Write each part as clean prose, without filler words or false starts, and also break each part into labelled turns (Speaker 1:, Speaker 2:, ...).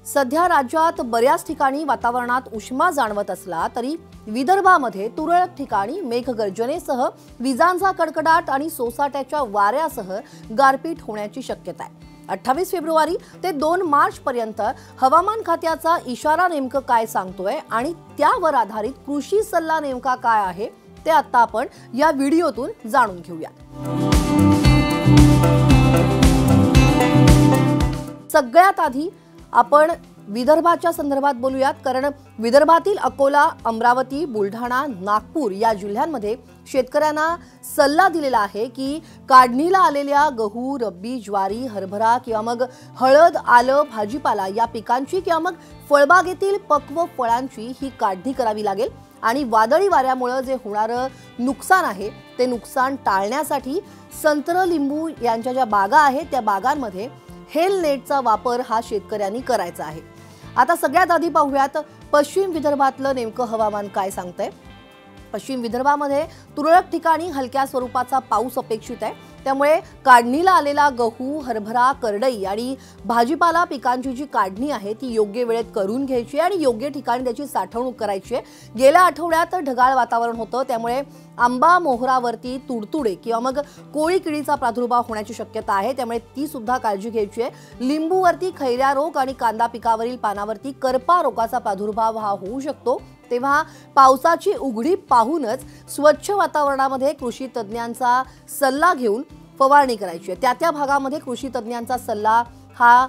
Speaker 1: सध्या राज्यात बऱ्याच ठिकाणी वातावरणात उष्मा जाणवत असला तरी विदर्भामध्ये तुरळक ठिकाणी मेघगर्जनेसह विजांचा कडकडाट आणि सोसाट्याच्या वाऱ्यासह गारपीट होण्याची शक्यता आहे। 28 फेब्रुवारी ते 2 मार्च पर्यंत हवामान खात्याचा इशारा नेमकं काय सांगतोय आणि त्यावर आधारित कृषी सल्ला नेमका काय आहे ते आता आपण या व्हिडिओतून जाणून घेऊया। सगळ्यात आधी आपण विदर्भाच्या संदर्भात बोलूयात, कारण विदर्भातील अकोला, अमरावती, बुलढाणा, नागपूर या जिल्ह्यांमध्ये शेतकऱ्यांना सल्ला दिलेला आहे की काढणीला आलेल्या गहू, रब्बी, ज्वारी, हरभरा किंवा मग हळद, आलं, भाजीपाला या पिकांची किंवा मग फळबागेतील पक्व फळांची ही काढणी करावी लागेल आणि वादळी वाऱ्यामुळे जे होणारं नुकसान आहे ते नुकसान टाळण्यासाठी संत्र, लिंबू यांच्या ज्या बागा आहेत त्या बागांमध्ये हेल नेटचा वापर हा शेतकऱ्यांनी करायचा आहे। आता सगळ्यात आधी पाहूयात पश्चिम विदर्भातलं नेमकं हवामान काय सांगतंय। पश्चिम विदर्भामध्ये तुरळक ठिकाणी हलक्या स्वरूपाचा पाऊस अपेक्षित आहे, त्यामुळे काढणीला आलेला गहू, हरभरा, करडई आणि भाजीपाला पिकांची जी काढणी आहे ती योग्य वेळेत करून घ्यायची आणि योग्य ठिकाणी त्याची साठवणूक करायची आहे। गेल्या आठवड्यात ढगाळ वातावरण होतं, त्यामुळे आंबा, मोहरावरती तुडतुडे किंवा मग कोळी किडीचा प्रादुर्भाव होण्याची शक्यता आहे, त्यामुळे ती सुद्धा काळजी घ्यायची आहे। लिंबूवरती खैऱ्या रोग आणि कांदा पिकावरील पानावरती करपा रोगाचा प्रादुर्भाव हा होऊ शकतो, तेव्हा पावसाची उघडी पाहूनच स्वच्छ वातावरणामध्ये कृषी तज्ञांचा सल्ला घेऊन फवारणी करायची आहे। त्या भागामध्ये कृषी तज्ञांचा सल्ला हा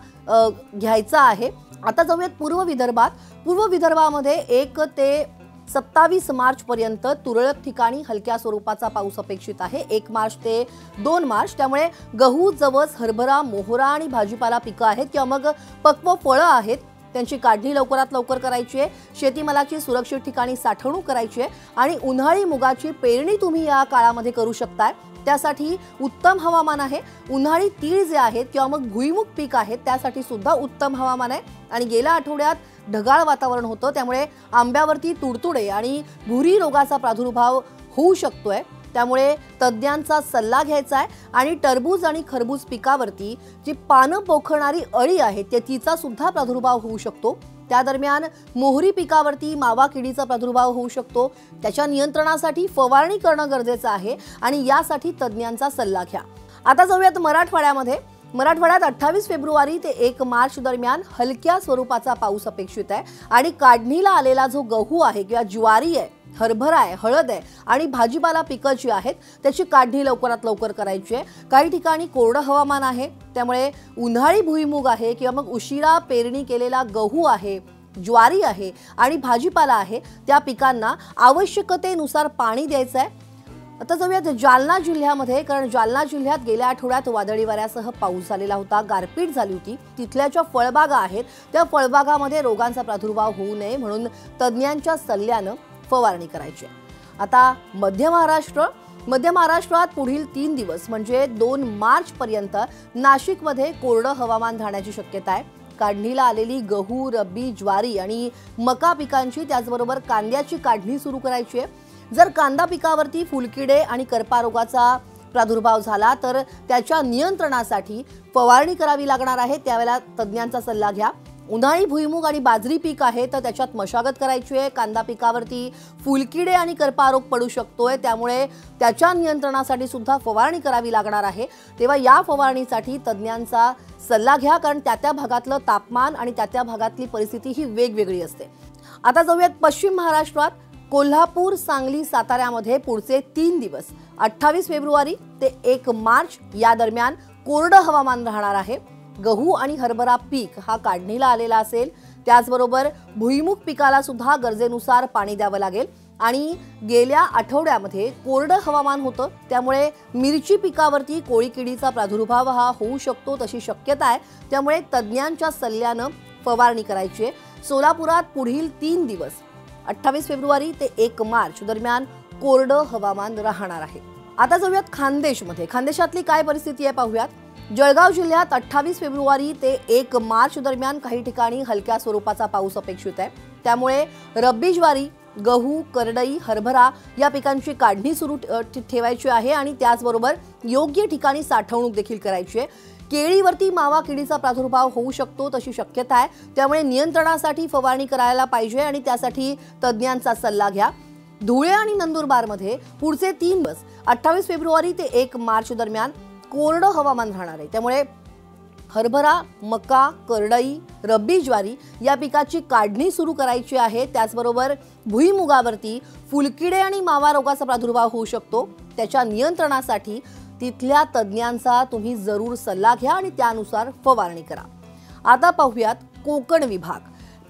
Speaker 1: घ्यायचा आहे। आता जाऊयात पूर्व विदर्भात। पूर्व विदर्भामध्ये 1 ते 27 मार्च पर्यंत तुरळक ठिकाणी हलक्या स्वरूपाचा पाऊस अपेक्षित आहे। 1 मार्च ते 2 मार्च, त्यामुळे गहू, जवस, हरभरा, मोहरा आणि भाजीपाला पिकं आहेत किंवा मग पक्व फळं आहेत त्यांची काढणी लवकरात लवकर करायची आहे। शेतीमालाची सुरक्षित ठिकाणी साठवणूक करायची आहे आणि उन्हाळी मुगाची पेरणी तुम्ही या काळामध्ये करू शकता, त्यासाठी उत्तम हवामान आहे। उन्हाळी तीळ जे आहेत किंवा मग भुईमुग पीक आहेत त्यासाठी सुद्धा उत्तम हवामान आहे आणि गेल्या आठवड्यात ढगाळ वातावरण होतं, त्यामुळे आंब्यावरती तुडतुडे आणि भुरी रोगाचा प्रादुर्भाव होऊ शकतोय, त्यामुळे तज्ञांचा सल्ला घ्यायचा आहे। आणि टरबूज आणि खरबूज पिकावरती जी पानं पोखणारी अळी आहे तिचा सुद्धा प्रादुर्भाव होऊ शकतो। त्या दरम्यान मोहरी पिकावरती मावा किडीचा प्रादुर्भाव होऊ शकतो, त्याच्या नियंत्रणासाठी फवारणी करणं गरजेचं आहे आणि यासाठी तज्ञांचा सल्ला घ्या। आता जाऊयात मराठवाड्यामध्ये। मराठवाड्यात 28 फेब्रुवारी ते 1 मार्च दरम्यान हलक्या स्वरूपाचा पाऊस अपेक्षित आहे आणि काढणीला आलेला जो गहू आहे किंवा ज्वारी आहे, हरभरा आहे, हळद आहे आणि भाजीपाला पिकं जी आहेत त्याची काढणी लवकरात लवकर करायची आहे। काही ठिकाणी कोरडं हवामान आहे, त्यामुळे उन्हाळी भुईमुग आहे किंवा मग उशिरा पेरणी केलेला गहू आहे, ज्वारी आहे आणि भाजीपाला आहे त्या पिकांना आवश्यकतेनुसार पाणी द्यायचं आहे। आता जाऊयात जालना जिल्ह्यामध्ये, कारण जालना जिल्ह्यात गेल्या आठवड्यात वादळी वाऱ्यासह पाऊस झालेला होता, गारपीट झाली होती। तिथल्या ज्या फळबागा आहेत त्या फळबागामध्ये रोगांचा प्रादुर्भाव होऊ नये म्हणून तज्ञांच्या सल्ल्यानं फवारणी करायची आहे। आता मध्य महाराष्ट्रात पुढील 3 दिवस म्हणजे 2 मार्च पर्यंत नाशिकमध्ये कोरडं हवामान राहण्याची शक्यता आहे। काढणीला आलेली गहू, रब्बी, ज्वारी आणि मका पिकांची त्याचबरोबर कांद्याची काढणी सुरू करायची आहे। जर कांदा पिकावरती फुलकिडे आणि करपा रोगाचा प्रादुर्भाव झाला तर त्याच्या नियंत्रणासाठी फवारणी करावी लागणार आहे, त्यावेळेला तज्ञांचा सल्ला घ्या। उन्हाळी भुईमुग आणि बाजरी पीक आहे तर त्याच्यात मशागत करायची आहे। कांदा पिकावरती फुलकिडे आणि करपा रोग पडू शकतोय, त्यामुळे त्याच्या नियंत्रणासाठी सुद्धा फवारणी करावी लागणार आहे, तेव्हा या फवारणीसाठी तज्ञांचा सल्ला घ्या, कारण त्या भागातलं तापमान आणि त्या भागातली परिस्थिती ही वेगवेगळी असते। आता जाऊयात पश्चिम महाराष्ट्रात। कोल्हापूर, सांगली, साताऱ्यामध्ये पुढचे 3 दिवस 28 फेब्रुवारी ते 1 मार्च या दरम्यान कोरडं हवामान राहणार आहे। गहू आणि हरभरा पीक हा काढणीला आलेला असेल, त्याचबरोबर भुईमुग पिकाला सुद्धा गरजेनुसार पाणी द्यावं लागेल आणि गेल्या आठवड्यामध्ये कोरडं हवामान होतं, त्यामुळे मिरची पिकावरती कोळी किडीचा प्रादुर्भाव हा होऊ शकतो तशी शक्यता आहे, त्यामुळे तज्ञांच्या सल्ल्यानं फवारणी करायची आहे। सोलापुरात पुढील 3 दिवस 28 फेब्रुवारी ते 1 मार्च दरम्यान कोरडं हवामान राहणार आहे। आता जाऊयात खानदेशमध्ये। खानदेशातली काय परिस्थिती आहे पाहूयात। जळगाव जिल्ह्यात 28 फेब्रुवारी ते 1 मार्च दरम्यान काही ठिकाणी हलक्या स्वरूपाचा पाऊस अपेक्षित आहे, त्यामुळे रब्बी ज्वारी, गहू, करडई, हरभरा या पिकांची काढणी सुरू ठेवायची आहे आणि त्याचबरोबर योग्य ठिकाणी साठवणूक देखील करायची आहे। केळीवरती मावा किडीचा प्रादुर्भाव होऊ शकतो तशी शक्यता आहे, त्यामुळे नियंत्रणासाठी फवारणी करायला पाहिजे आणि त्यासाठी तज्ज्ञांचा सल्ला घ्या। धुळे आणि नंदुरबारमध्ये पुढचे 3 दिवस 28 फेब्रुवारी ते 1 मार्च दरम्यान कोरडं हवामान राहणार आहे, त्यामुळे हरभरा, मका, करडई, रब्बी ज्वारी या पिकाची काढणी सुरू करायची आहे। त्याचबरोबर भुईमुगावरती फुलकिडे आणि मावा रोगाचा प्रादुर्भाव होऊ शकतो, त्याच्या नियंत्रणासाठी तिथल्या तज्ज्ञांचा तुम्ही जरूर सल्ला घ्या आणि त्यानुसार फवारणी करा। आता पाहूयात कोकण विभाग।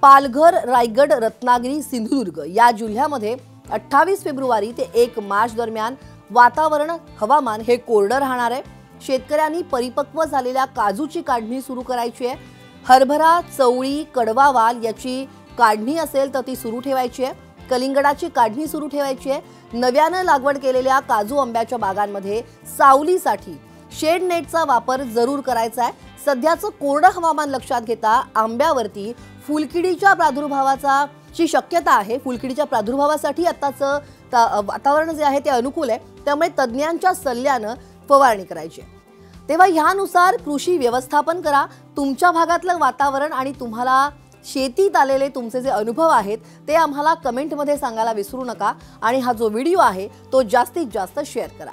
Speaker 1: पालघर, रायगड, रत्नागिरी, सिंधुदुर्ग या जिल्ह्यामध्ये 28 फेब्रुवारी ते 1 मार्च दरम्यान वातावरण हवामान हे कोरडं राहणार आहे। शेतकऱ्यांनी परिपक्व झालेल्या काजूची काढणी सुरू करायची आहे। हरभरा, चवळी, कडवा वाल याची काढणी असेल तर ती सुरू ठेवायची आहे। कलिंगडाची काढणी सुरू ठेवायची आहे। नव्यानं लागवड केलेल्या काजू आंब्याच्या बागांमध्ये सावलीसाठी शेड नेटचा वापर जरूर करायचा आहे। सध्याचं कोरडं हवामान लक्षात घेता आंब्यावरती फुलकिडीच्या प्रादुर्भावाचा ची शक्यता आहे। फुलकिडीच्या प्रादुर्भावासाठी आताचं वातावरण जे आहे ते अनुकूल आहे, त्यामुळे तज्ज्ञांच्या सल्ल्यानं फवारणी करायची आहे। तेव्हा ह्यानुसार कृषी व्यवस्थापन करा। तुमच्या भागातलं वातावरण आणि तुम्हाला शेतीत आलेले तुमचे जे अनुभव आहेत ते आम्हाला कमेंटमध्ये सांगायला विसरू नका आणि हा जो व्हिडिओ आहे तो जास्तीत जास्त शेअर करा।